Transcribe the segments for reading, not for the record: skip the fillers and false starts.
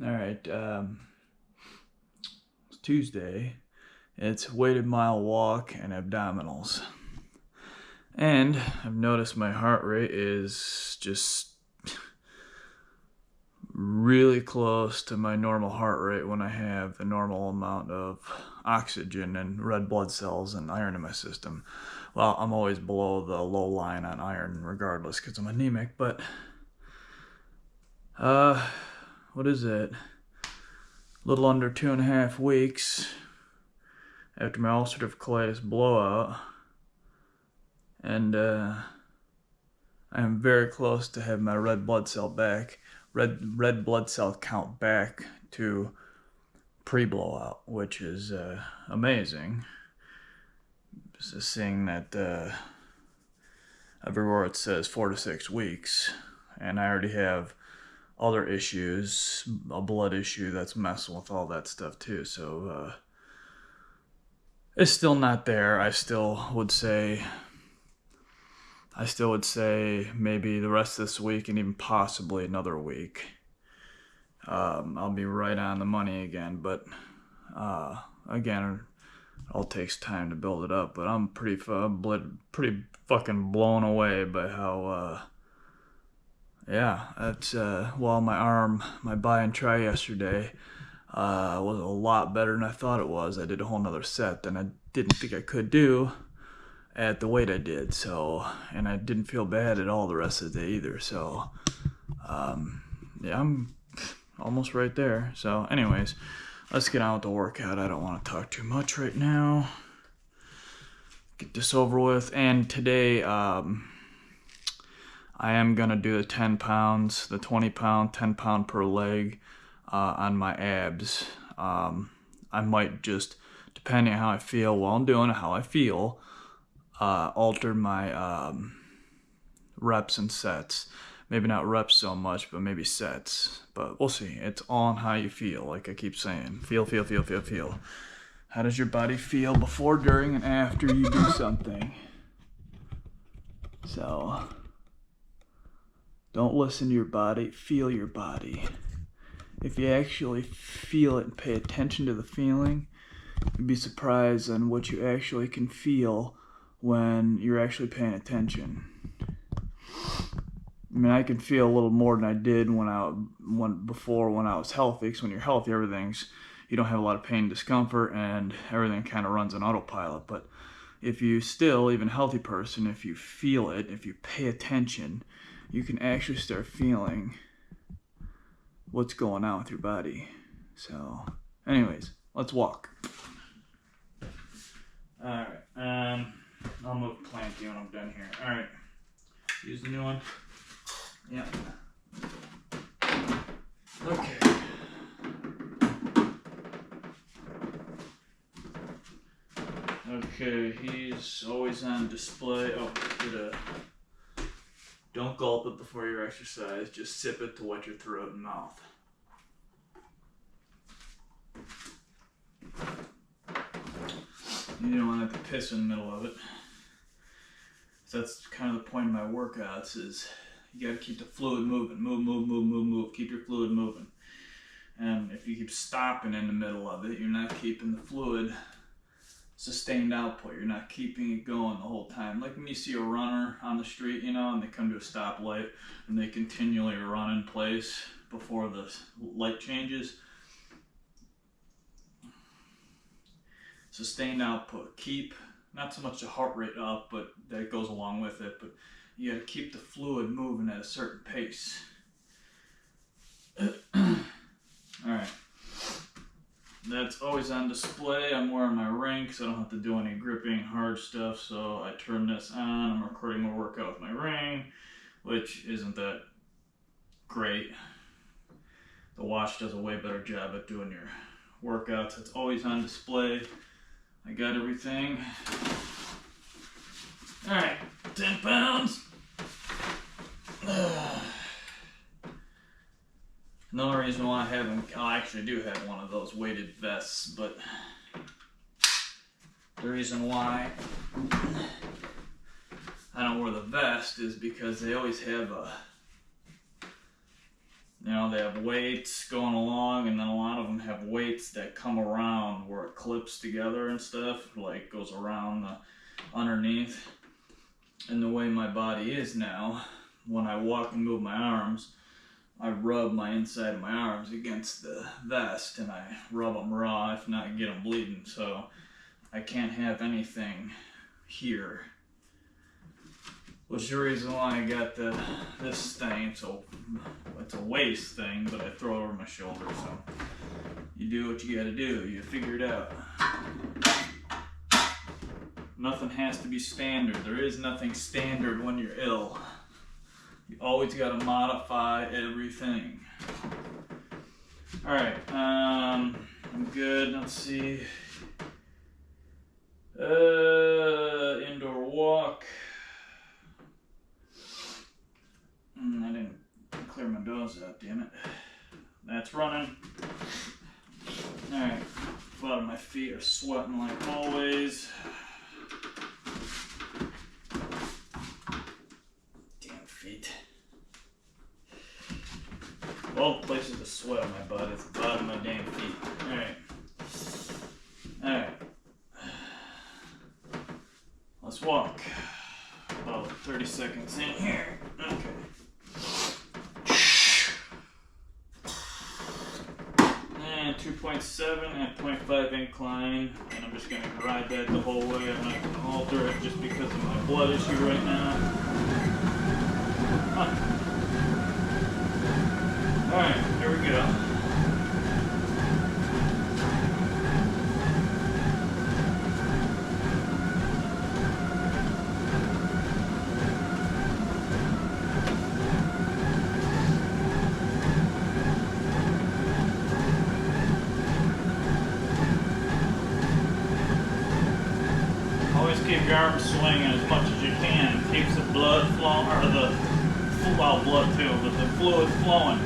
Alright, it's Tuesday. It's weighted mile walk and abdominals. And I've noticed my heart rate is just really close to my normal heart rate when I have the normal amount of oxygen and red blood cells and iron in my system. Well, I'm always below the low line on iron regardless because I'm anemic, but what is it? A little under 2.5 weeks after my ulcerative colitis blowout, and I am very close to have my red blood cell count back to pre-blowout, which is amazing. Just seeing that everywhere it says 4 to 6 weeks, and I already have other issues, a blood issue that's messing with all that stuff too. So it's still not there. I still would say maybe the rest of this week and even possibly another week. I'll be right on the money again, but again, it all takes time to build it up. But I'm pretty fucking blown away by how that's well, my arm, my buy and try yesterday was a lot better than I thought it was. I did a whole nother set than I didn't think I could do at the weight I did. So, and I didn't feel bad at all the rest of the day either. So, yeah, I'm almost right there. So, anyways, let's get on with the workout. I don't want to talk too much right now. Get this over with. And today, I am going to do the 10 pounds, the 20 pound, 10 pound per leg on my abs. I might just, depending on how I feel while I'm doing it, how I feel, alter my reps and sets. Maybe not reps so much, but maybe sets. But we'll see. It's all on how you feel, like I keep saying. Feel. How does your body feel before, during, and after you do something? So don't listen to your body, feel your body. If you actually feel it and pay attention to the feeling, you'd be surprised on what you actually can feel when you're actually paying attention. I mean, I can feel a little more than I did before when I was healthy, because when you're healthy, you don't have a lot of pain and discomfort, and everything kind of runs on autopilot. But if you still, even a healthy person, if you feel it, if you pay attention, you can actually start feeling what's going on with your body. So, anyways, let's walk. Alright, I'll move planky when I'm done here. Alright, use the new one. Yeah. Okay. Okay, he's always on display. Oh, don't gulp it before your exercise. Just sip it to wet your throat and mouth. You don't want to have to piss in the middle of it. So that's kind of the point of my workouts, is you got to keep the fluid moving. Move. Keep your fluid moving. And if you keep stopping in the middle of it, you're not keeping the fluid sustained output. You're not keeping it going the whole time. Like when you see a runner on the street, and they come to a stoplight and they continually run in place before the light changes. Sustained output. Keep not so much the heart rate up, but that goes along with it, but you got to keep the fluid moving at a certain pace. Alright. That's always on display. I'm wearing my ring because I don't have to do any gripping hard stuff, so I turn this on. I'm recording my workout with my ring, which isn't that great. The watch does a way better job at doing your workouts. It's always on display. I got everything. Alright, 10 pounds. The only reason why I actually do have one of those weighted vests, but the reason why I don't wear the vest is because they always have You know, they have weights going along, and then a lot of them have weights that come around where it clips together and stuff, like goes around the underneath. And the way my body is now, when I walk and move my arms, I rub my inside of my arms against the vest, and I rub them raw, if not get them bleeding. So I can't have anything here. Which is the reason why I got this thing. So it's a waist thing, but I throw it over my shoulder. So you do what you gotta do. You figure it out. Nothing has to be standard. There is nothing standard when you're ill. You always gotta modify everything. Alright, I'm good. Let's see. Indoor walk. I didn't clear my nose out, damn it. That's running. Alright, bottom of my feet are sweating like always. Damn feet. All the places to sweat on my butt, it's the bottom of my damn feet. Alright. Alright. Let's walk. About 30 seconds in here. Okay. And 2.7 at 0.5 incline. And I'm just going to ride that the whole way. I'm not going to alter it just because of my blood issue right now. Huh. Alright, here we go. Keep your arms swinging as much as you can. Keeps the blood flowing, or well, blood too, but the fluid flowing.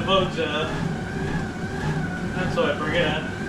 Moja. That's what I forget.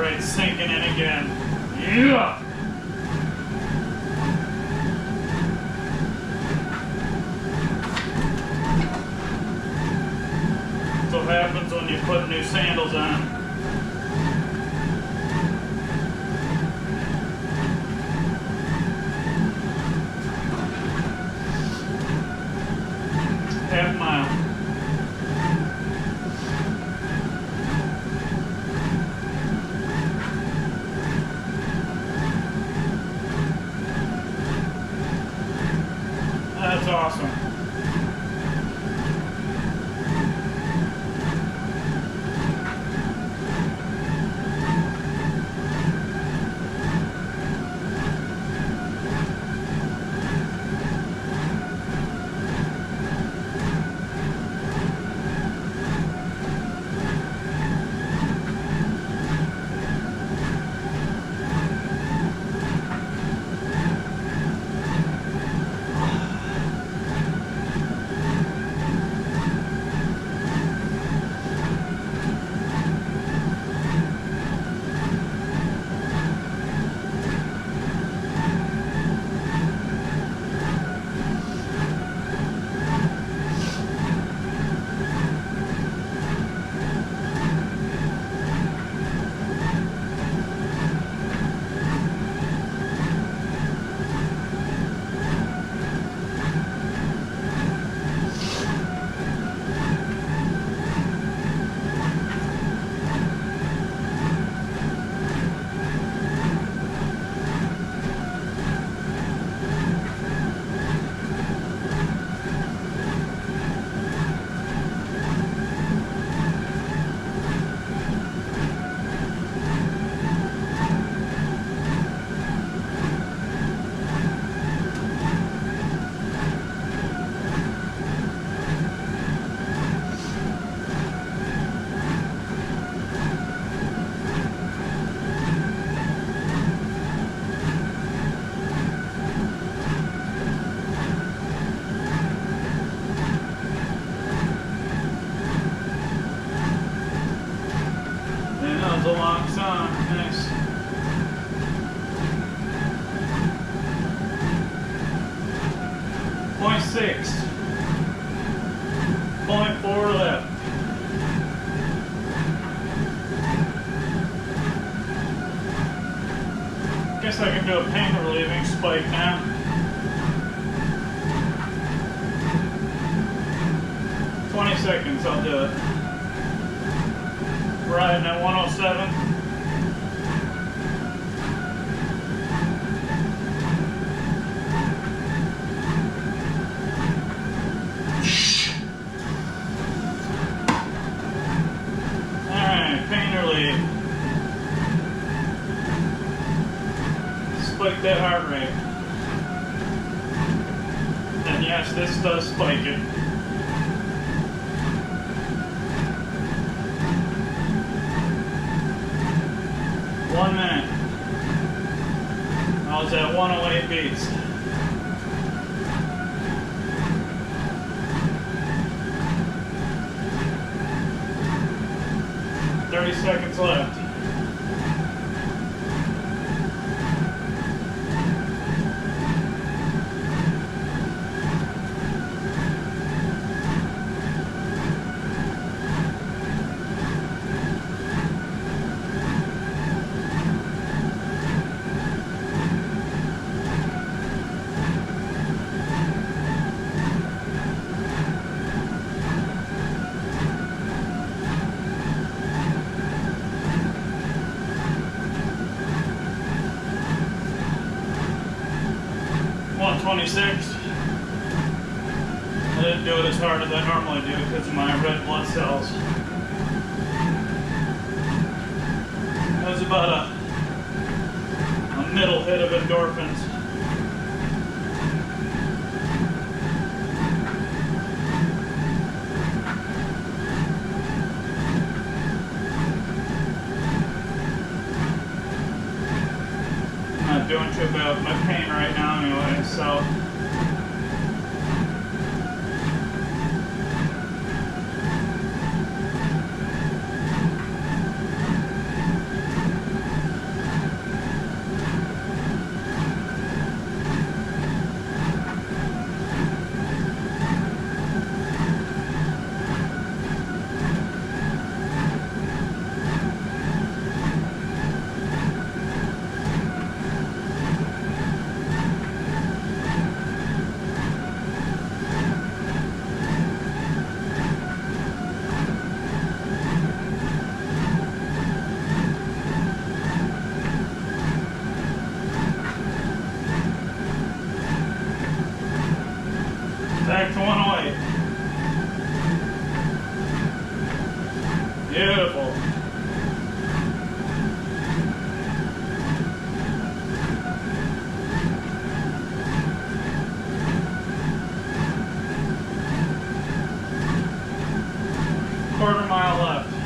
heart rate's sinking in again. Yeah! That's what happens when you put new sandals on. Half mile. That's awesome. A long song, nice. .6, 0.4 left. Guess I can do a pain relieving spike now. Seconds, I'll do it. Riding at 107. Alright, pain relief. Spike that heart rate. And yes, this does spike it. One minute. I was at 108 beats. .30 seconds left. .26. I didn't do it as hard as I normally do because of my red blood cells. That was about a middle hit of endorphins. Not doing too bad with my pain right now anyway, so Quarter mile left.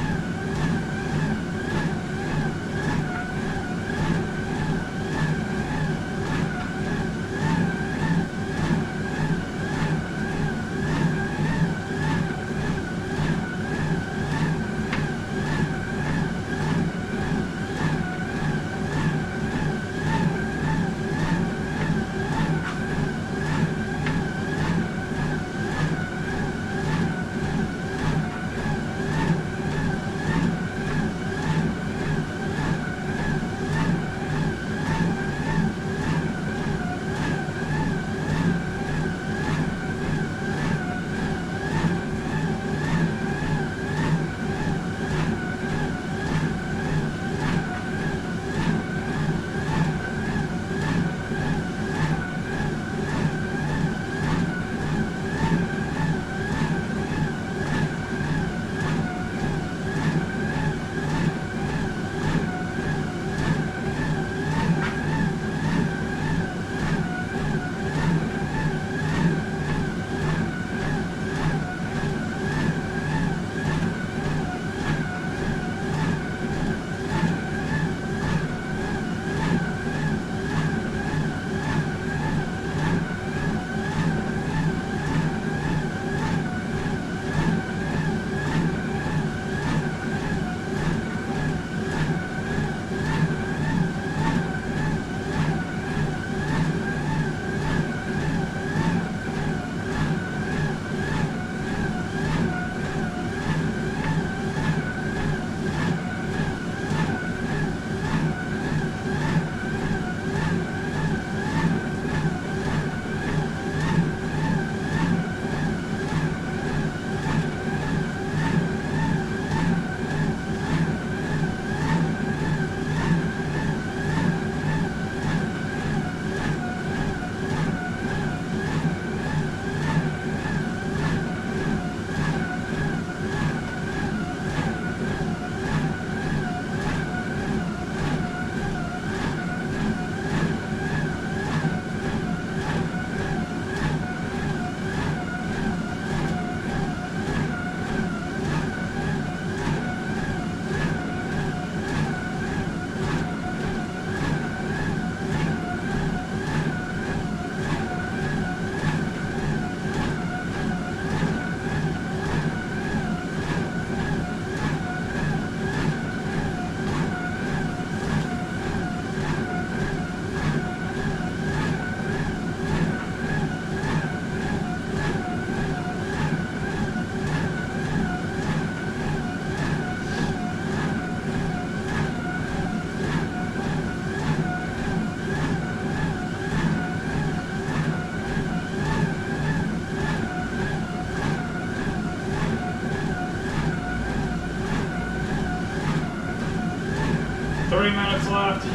Left,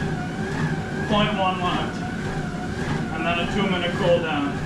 0.1 left, and then a 2-minute cool down.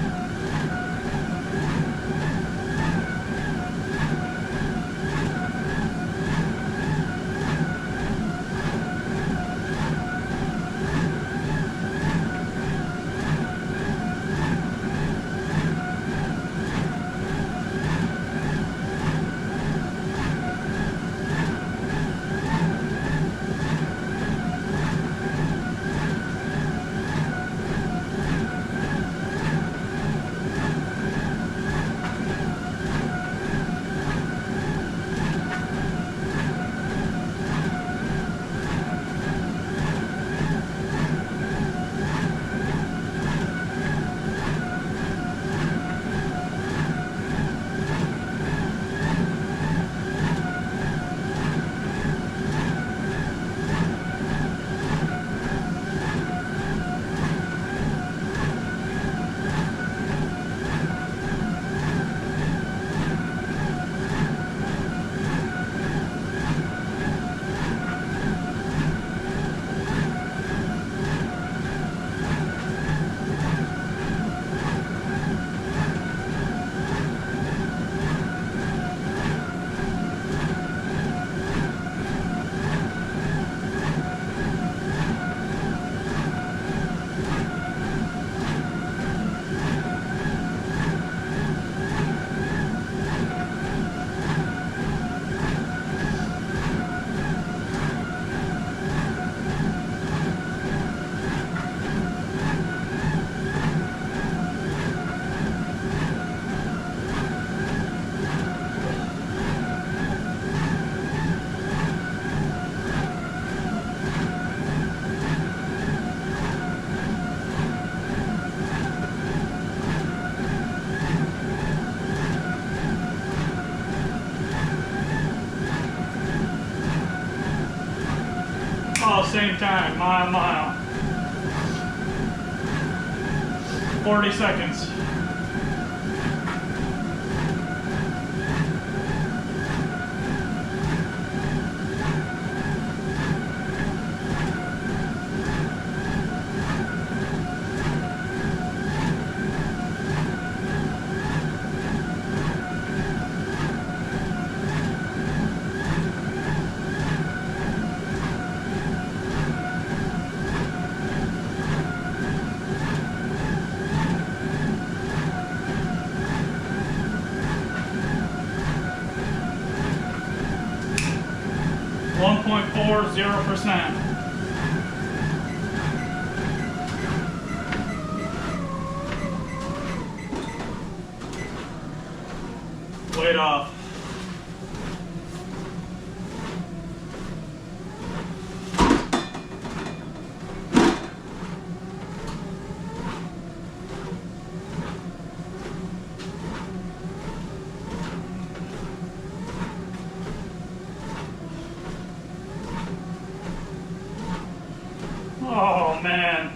mile, same time, mile. 40 seconds. .40%. Weight off. Oh man,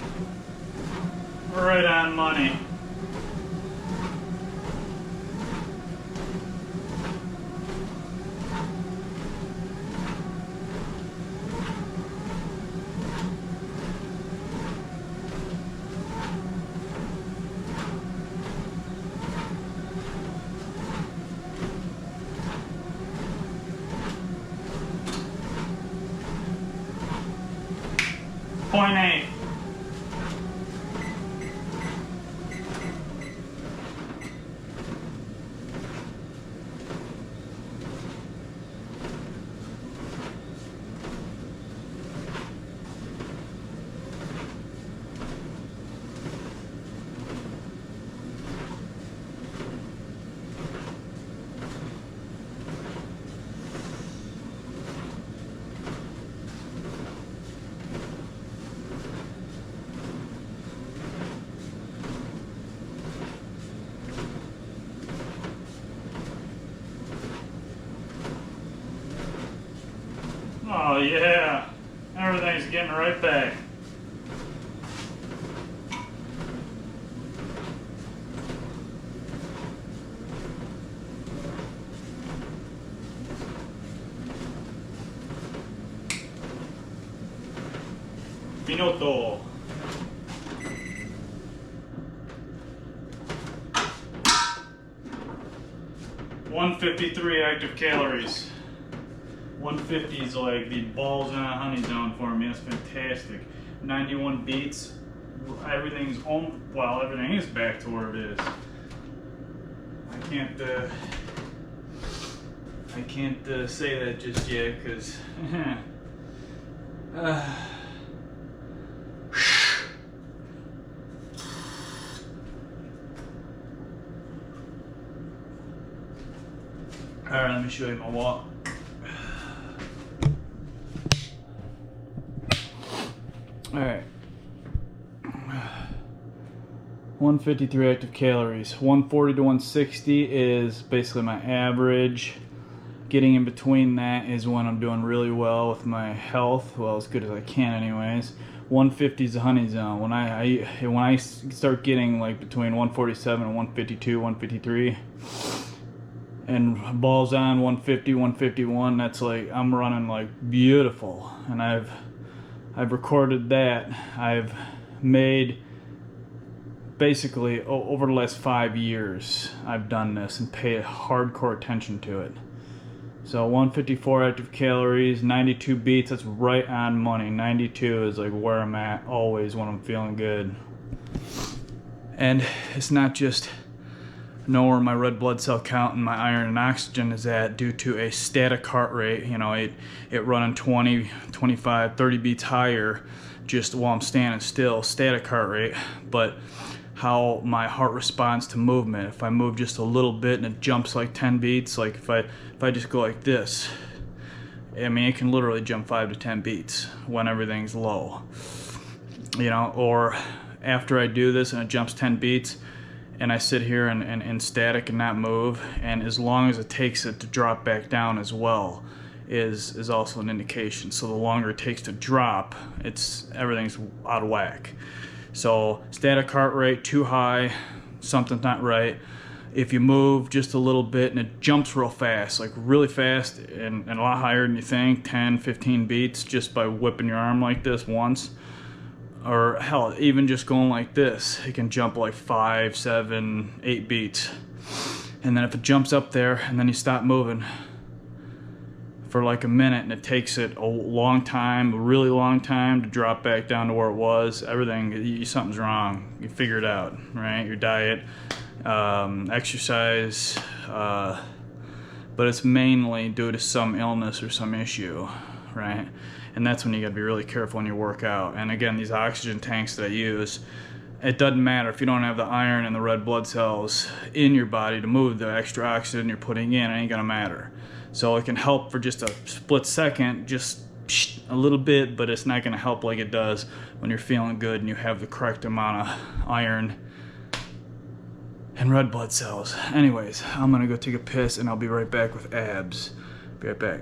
right on money. .8. Oh yeah, everything's getting right back. Minuto. .153 active calories. 150 is like the balls in a honey zone for me. That's fantastic. 91 beats. Everything's on. Well, everything is back to where it is. I can't say that just yet because. All right, let me show you my walk. All right. 153 active calories. 140 to 160 is basically my average. Getting in between that is when I'm doing really well with my health, well, as good as I can anyways. 150 is the honey zone. When I start getting like between 147 and 152, 153, and balls on 150, 151, that's like I'm running like beautiful. And I've recorded that. I've made basically over the last 5 years I've done this and paid hardcore attention to it. So 154 active calories, 92 beats, that's right on money. 92 is like where I'm at always when I'm feeling good. And it's not just know where my red blood cell count and my iron and oxygen is at due to a static heart rate. You know, it running 20, 25, 30 beats higher just while I'm standing still, static heart rate. But how my heart responds to movement. If I move just a little bit and it jumps like 10 beats, like if I just go like this, I mean, it can literally jump 5 to 10 beats when everything's low. You know, or after I do this and it jumps 10 beats and I sit here and static and not move, and as long as it takes it to drop back down as well. is also an indication. So the longer it takes to drop, everything's out of whack. So static heart rate too high, something's not right. If you move just a little bit and it jumps real fast, like really fast and a lot higher than you think, 10, 15 beats just by whipping your arm like this once, or hell, even just going like this, it can jump like 5, 7, 8 beats. And then if it jumps up there and then you stop moving for like a minute and it takes it a long time, a really long time to drop back down to where it was, something's wrong. You figure it out, right? Your diet, exercise, but it's mainly due to some illness or some issue, right? And that's when you gotta be really careful when you work out. And again, these oxygen tanks that I use, it doesn't matter if you don't have the iron and the red blood cells in your body to move the extra oxygen you're putting in, it ain't gonna matter. So it can help for just a split second, just a little bit, but it's not gonna help like it does when you're feeling good and you have the correct amount of iron and red blood cells. Anyways, I'm gonna go take a piss and I'll be right back with abs. Be right back.